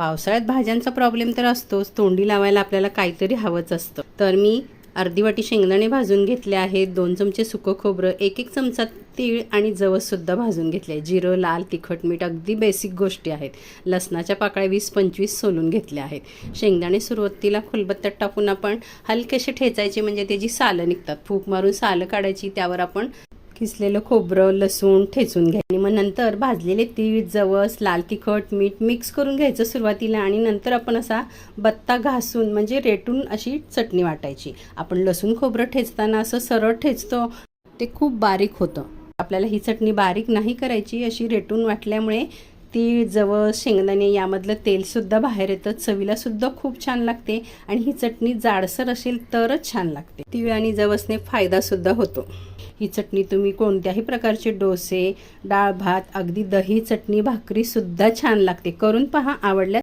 पावसाळ्यात भाज्यांचा प्रॉब्लेम तर असतोच, तोंडी लावायला आपल्याला काहीतरी हवंच असतं. तर मी अर्धी वाटी शेंगदाणे भाजून घेतले आहेत, 2 चमचे सुकं खोबरं, 1 चमचा तीळ आणि जवससुद्धा भाजून घेतले. जिरं, लाल तिखट, मीठ अगदी बेसिक गोष्टी आहेत. लसणाच्या पाकळ्या 20-25 सोलून घेतल्या आहेत. शेंगदाणे सुरुवातीला खलबत्त्यात टाकून आपण हलकेसे ठेचायचे, म्हणजे त्याची सालं निघतात. फूक मारून सालं काढायची, त्यावर आपण किसलेलं खोबरं, लसूण ठेचून घ्यायचं आणि मग नंतर भाजलेले तीळ, जवस, लाल तिखट, मीठ मिक्स करून घ्यायचं सुरुवातीला आणि नंतर आपण असा बत्ता घासून म्हणजे रेटून अशी चटणी वाटायची. आपण लसूण खोबरं ठेचताना असं सरळ ठेचतो, ते खूप बारीक होतं. आपल्याला ही चटणी बारीक नाही करायची, अशी रेटून वाटल्यामुळे तीळ, जवस, शेंगदाणे यामधलं तेलसुद्धा बाहेर येतं, चवीलासुद्धा खूप छान लागते आणि ही चटणी जाडसर असेल तरच छान लागते. तीळ आणि जवसने फायदासुद्धा होतो. ही चटणी तुम्ही कोणत्याही प्रकारचे डोसे, डाळ भात, अगदी दही, चटणी, भाकरीसुद्धा छान लागते. करून पहा. आवडल्यास